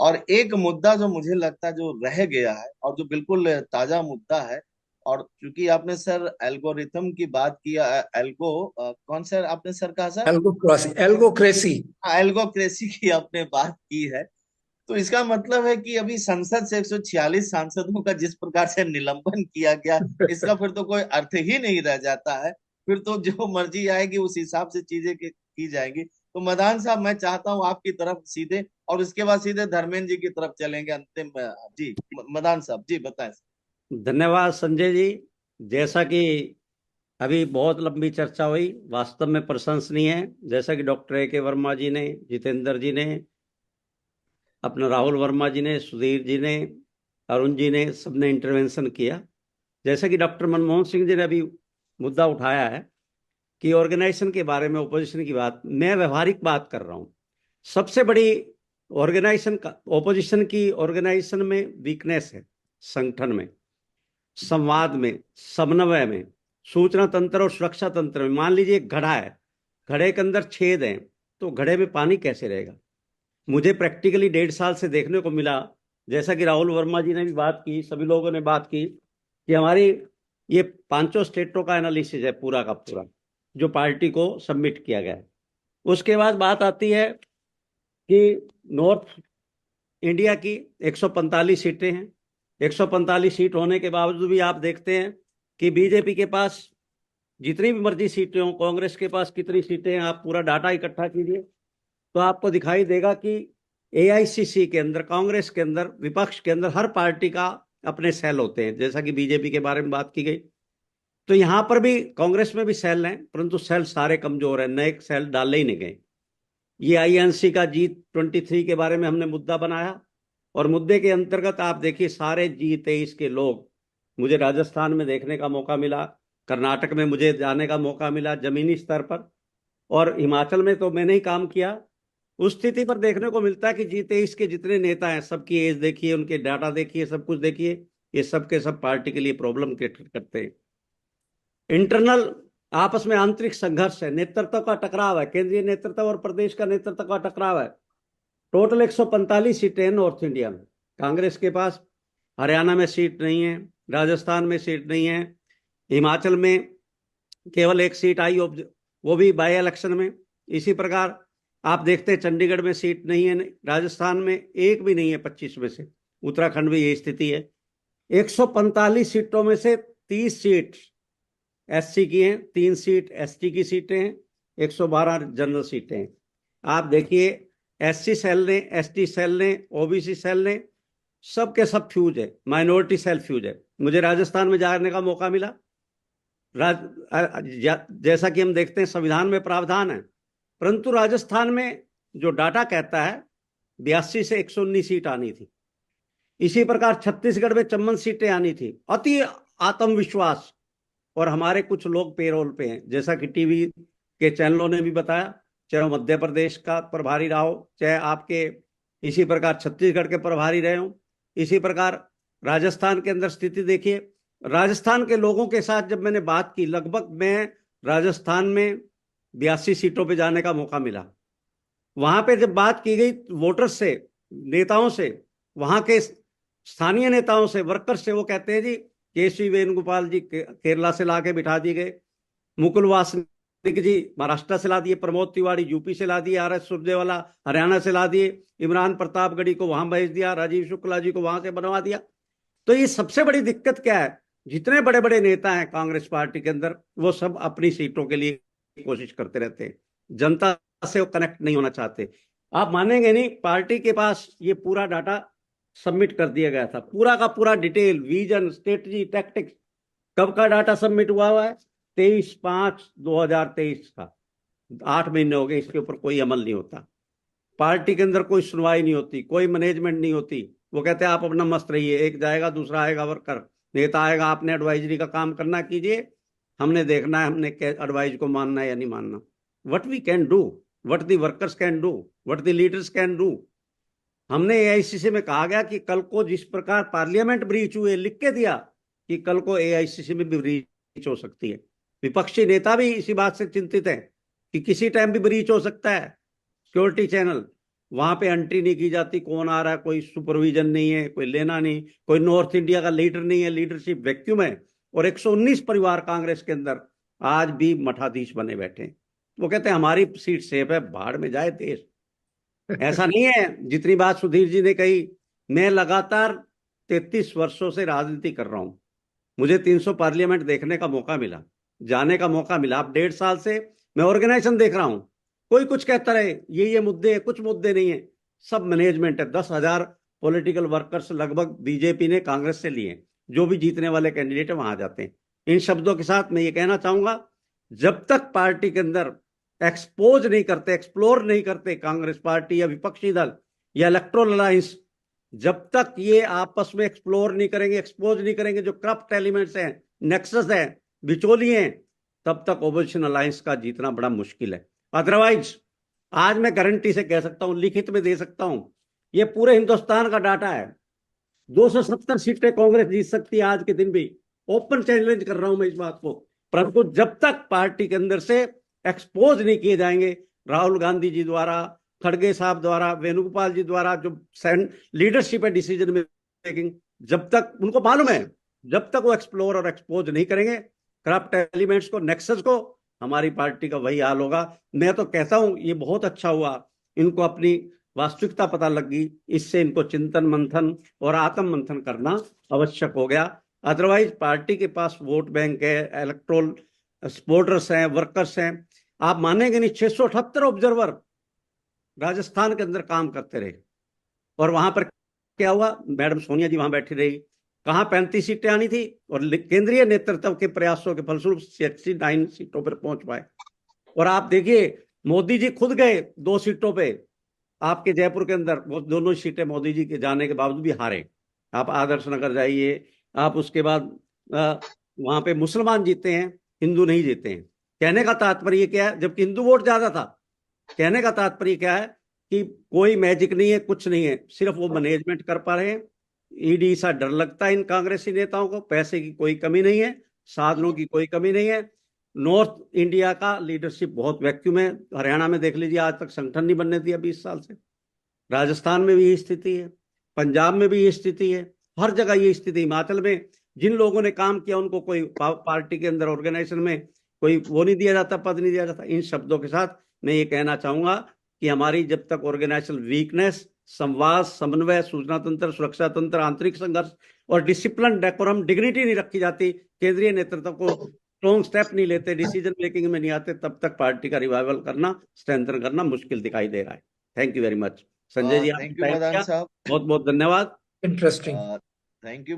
और एक मुद्दा जो मुझे लगता है जो रह गया है और जो बिल्कुल ताजा मुद्दा है, और चूंकि आपने सर एल्गोरिथम की बात किया, कौन सर आपने सर कहा सर? एल्गोक्रेसी। हाँ, एल्गोक्रेसी की आपने बात की है। तो इसका मतलब है कि अभी संसद से 146 सांसदों का जिस प्रकार से निलंबन किया गया, इसका फिर तो कोई अर्थ ही नहीं रह जाता है। फिर तो जो मर्जी आएगी उस हिसाब से चीजें की जाएंगी। तो मदान साहब, मैं चाहता हूं आपकी तरफ सीधे, और उसके बाद सीधे धर्मेंद्र जी की तरफ चलेंगे अंतिम जी। मदान साहब जी बताएं। धन्यवाद संजय जी। जैसा कि अभी बहुत लंबी चर्चा हुई, वास्तव में प्रशंसनीय है। जैसा कि डॉक्टर ए के वर्मा जी ने, जितेंद्र जी ने, अपना राहुल वर्मा जी ने, सुधीर जी ने, अरुण जी ने, सबने इंटरवेंशन किया। जैसा कि डॉक्टर मनमोहन सिंह जी ने अभी मुद्दा उठाया है कि ऑर्गेनाइजेशन के बारे में, ओपोजिशन की बात, मैं व्यवहारिक बात कर रहा हूं। सबसे बड़ी ऑर्गेनाइजेशन का, ओपोजिशन की ऑर्गेनाइजेशन में वीकनेस है, संगठन में, संवाद में, समन्वय में, सूचना तंत्र और सुरक्षा तंत्र में। मान लीजिए एक घड़ा है, घड़े के अंदर छेद है, तो घड़े में पानी कैसे रहेगा? मुझे प्रैक्टिकली 1.5 साल से देखने को मिला, जैसा कि राहुल वर्मा जी ने भी बात की, सभी लोगों ने बात की, कि हमारी ये पांचों स्टेटों का एनालिसिस है पूरा का पूरा, जो पार्टी को सबमिट किया गया है। उसके बाद बात आती है कि नॉर्थ इंडिया की 145 सीटें हैं। 145 सीट होने के बावजूद भी आप देखते हैं कि बीजेपी के पास जितनी भी मर्जी सीटें हो, कांग्रेस के पास कितनी सीटें हैं, आप पूरा डाटा इकट्ठा कीजिए तो आपको दिखाई देगा कि एआईसीसी के अंदर, कांग्रेस के अंदर, विपक्ष के अंदर हर पार्टी का अपने सेल होते हैं। जैसा कि बीजेपी के बारे में बात की गई, तो यहां पर भी कांग्रेस में भी सेल हैं, परंतु सेल सारे कमजोर हैं, नए सेल डाले ही नहीं गए। ये आईएनसी का G23 के बारे में हमने मुद्दा बनाया, और मुद्दे के अंतर्गत आप देखिए सारे G23 के लोग, मुझे राजस्थान में देखने का मौका मिला, कर्नाटक में मुझे जाने का मौका मिला जमीनी स्तर पर, और हिमाचल में तो मैंने ही काम किया। उस स्थिति पर देखने को मिलता है कि G23 के जितने नेता हैं, सबकी एज देखिए, उनके डाटा देखिए, सब कुछ देखिए, ये सब के सब पार्टी के लिए प्रॉब्लम क्रिएट करते हैं। इंटरनल आपस में आंतरिक संघर्ष है, नेतृत्व का टकराव है, केंद्रीय नेतृत्व और प्रदेश का नेतृत्व का टकराव है। टोटल 145 सीटें हैं नॉर्थ इंडिया में कांग्रेस के पास। हरियाणा में सीट नहीं है, राजस्थान में सीट नहीं है, हिमाचल में केवल एक सीट आई, वो भी बाई इलेक्शन में। इसी प्रकार आप देखते हैं चंडीगढ़ में सीट नहीं है, राजस्थान में एक भी नहीं है 25 में से, उत्तराखंड में ये स्थिति है। 145 सीटों में से 30 सीट एससी की हैं, 3 सीट एसटी की सीटें हैं, 112 जनरल सीटें हैं। आप देखिए एससी सेल ने, एसटी सेल ने, ओबीसी सेल ने, सब के सब फ्यूज है, माइनॉरिटी सेल फ्यूज है। मुझे राजस्थान में जाने का मौका मिला। जैसा कि हम देखते हैं संविधान में प्रावधान है, परंतु राजस्थान में जो डाटा कहता है 82 से 119 सीट आनी थी। इसी प्रकार छत्तीसगढ़ में 54 सीटें आनी थी। अति आत्मविश्वास, और हमारे कुछ लोग पेरोल पे हैं, जैसा कि टीवी के चैनलों ने भी बताया, चाहे मध्य प्रदेश का प्रभारी रहा हो, चाहे आपके इसी प्रकार छत्तीसगढ़ के प्रभारी रहे हो। इसी प्रकार राजस्थान के अंदर स्थिति देखिए। राजस्थान के लोगों के साथ जब मैंने बात की, लगभग मैं राजस्थान में 82 सीटों पे जाने का मौका मिला। वहां पे जब बात की गई वोटर्स से, नेताओं से, वहां के स्थानीय नेताओं से, वर्कर्स से, वो कहते हैं जी केसी वेणुगोपाल जी केरला से लाके बिठा दिए गए, मुकुल वासनिक जी महाराष्ट्र से ला दिए, प्रमोद तिवारी यूपी से ला दिए, आर एस सुरजेवाला हरियाणा से ला दिए, इमरान प्रतापगढ़ी को वहां भेज दिया, राजीव शुक्ला जी को वहां से बनवा दिया। तो ये सबसे बड़ी दिक्कत क्या है? जितने बड़े बड़े नेता हैं कांग्रेस पार्टी के अंदर, वो सब अपनी सीटों के लिए कोशिश करते रहते हैं, जनता से वो कनेक्ट नहीं होना चाहते। आप मानेंगे नहीं, पार्टी के पास ये पूरा डाटा सबमिट कर दिया गया था, पूरा का पूरा डिटेल, विजन, स्ट्रेटजी, टैक्टिक्स। कब का डाटा सबमिट हुआ है? 23/5/2023 का। 8 महीने हो गए, इसके ऊपर कोई अमल नहीं होता। पार्टी के अंदर कोई सुनवाई नहीं होती, कोई मैनेजमेंट नहीं होती। वो कहते हैं आप अपना मस्त रहिए, एक जाएगा दूसरा आएगा, वर्कर नेता आएगा, आपने एडवाइजरी का काम करना कीजिए, हमने देखना है, हमने एडवाइज को मानना है या नहीं मानना। What we can do, what the workers can do, what the leaders can do. हमने एआईसीसी में कहा गया कि कल को जिस प्रकार पार्लियामेंट ब्रीच हुए, लिख के दिया कि कल को एआईसीसी में भी ब्रीच हो सकती है। विपक्षी नेता भी इसी बात से चिंतित है कि किसी टाइम भी ब्रीच हो सकता है, सिक्योरिटी चैनल। वहां पे एंट्री नहीं की जाती, कौन आ रहा है, कोई सुपरविजन नहीं है, कोई लेना नहीं, कोई नॉर्थ इंडिया का लीडर नहीं है, लीडरशिप वैक्यूम है। और 119 परिवार कांग्रेस के अंदर आज भी मठाधीश बने बैठे हैं। वो कहते हैं हमारी सीट सेफ है, भाड़ में जाए देश। ऐसा नहीं है। जितनी बात सुधीर जी ने कही, मैं लगातार 33 वर्षों से राजनीति कर रहा हूं। मुझे 300 पार्लियामेंट देखने का मौका मिला, जाने का मौका मिला। अब 1.5 साल से मैं ऑर्गेनाइजेशन देख रहा हूं। कोई कुछ कहता रहे ये मुद्दे हैं, कुछ मुद्दे नहीं है, सब मैनेजमेंट है। 10,000 पॉलिटिकल वर्कर्स लगभग बीजेपी ने कांग्रेस से लिए। जो भी जीतने वाले कैंडिडेट है वहां जाते हैं। इन शब्दों के साथ मैं ये कहना चाहूंगा, जब तक पार्टी के अंदर एक्सपोज नहीं करते, एक्सप्लोर नहीं करते कांग्रेस पार्टी या विपक्षी दल या इलेक्ट्रल अलायंस, जब तक ये आपस में एक्सप्लोर नहीं करेंगे, एक्सपोज नहीं करेंगे जो करप्ट एलिमेंट्स हैं, नेक्सस है, बिचौलिए हैं, तब तक ओपोजिशन अलायंस का जीतना बड़ा मुश्किल है। अदरवाइज आज मैं गारंटी से कह सकता हूं, लिखित में दे सकता हूं, ये पूरे हिंदुस्तान का डाटा है, 270 सीटें कांग्रेस जीत सकती है आज के दिन भी। ओपन चैलेंज कर रहा हूं मैं इस बात को। परंतु जब तक पार्टी के अंदर से एक्सपोज नहीं किए जाएंगे, राहुल गांधी जी द्वारा, खड़गे साहब द्वारा, वेणुगोपाल जी द्वारा जो लीडरशिप है डिसीजन मेकिंग, जब तक उनको मालूम है, जब तक वो एक्सप्लोर और एक्सपोज नहीं करेंगे करप्ट एलिमेंट्स को, नेक्सस को, हमारी पार्टी का वही हाल होगा। मैं तो कहता हूं ये बहुत अच्छा हुआ, इनको अपनी वास्तविकता पता लगी, इससे इनको चिंतन मंथन और आत्म मंथन करना आवश्यक हो गया। अदरवाइज पार्टी के पास वोट बैंक है, इलेक्ट्रोल सपोर्टर्स हैं, वर्कर्स हैं। आप मानेंगे नहीं, 678 ऑब्जर्वर राजस्थान के अंदर काम करते रहे। और वहां पर क्या हुआ, मैडम सोनिया जी वहां बैठी रही, कहां 35 सीटें आनी थी, और केंद्रीय नेतृत्व के प्रयासों के फलस्वरूप 69 सीटों पर पहुंच पाए। और आप देखिए, मोदी जी खुद गए 2 सीटों पे, आपके जयपुर के अंदर वो दोनों सीटें मोदी जी के जाने के बावजूद भी हारे। आप आदर्श नगर जाइए, आप उसके बाद वहां पे मुसलमान जीते हैं, हिंदू नहीं जीते हैं। कहने का तात्पर्य क्या है, जबकि हिंदू वोट ज्यादा था, कहने का तात्पर्य क्या है कि कोई मैजिक नहीं है, कुछ नहीं है, सिर्फ वो मैनेजमेंट कर पा रहे हैं। ईडी सा डर लगता है इन कांग्रेसी नेताओं को, पैसे की कोई कमी नहीं है, साधनों की कोई कमी नहीं है। नॉर्थ इंडिया का लीडरशिप बहुत वैक्यूम है। हरियाणा में देख लीजिए, आज तक संगठन नहीं बनने दिया 20 साल से। राजस्थान में भी यही स्थिति है, पंजाब में भी यही स्थिति है, हर जगह ये स्थिति। हिमाचल में जिन लोगों ने काम किया उनको कोई पार्टी के अंदर ऑर्गेनाइजेशन में कोई वो नहीं दिया जाता, पद नहीं दिया जाता। इन शब्दों के साथ मैं ये कहना चाहूंगा कि हमारी जब तक ऑर्गेनाइजेशनल वीकनेस, संवाद, समन्वय, सूचना तंत्र, सुरक्षा तंत्र, आंतरिक संघर्ष और डिसिप्लिन, डेकोरम, डिग्निटी नहीं रखी जाती, केंद्रीय नेतृत्व को स्ट्रॉन्ग स्टेप नहीं लेते, डिसीजन मेकिंग में नहीं आते, तब तक पार्टी का रिवाइवल करना, स्ट्रेंथन करना मुश्किल दिखाई दे रहा है। Thank you very much. Sanjay ji, thank आपने यू टाइम मदान दिया, साहब। बहुत बहुत धन्यवाद। इंटरेस्टिंग। Thank you.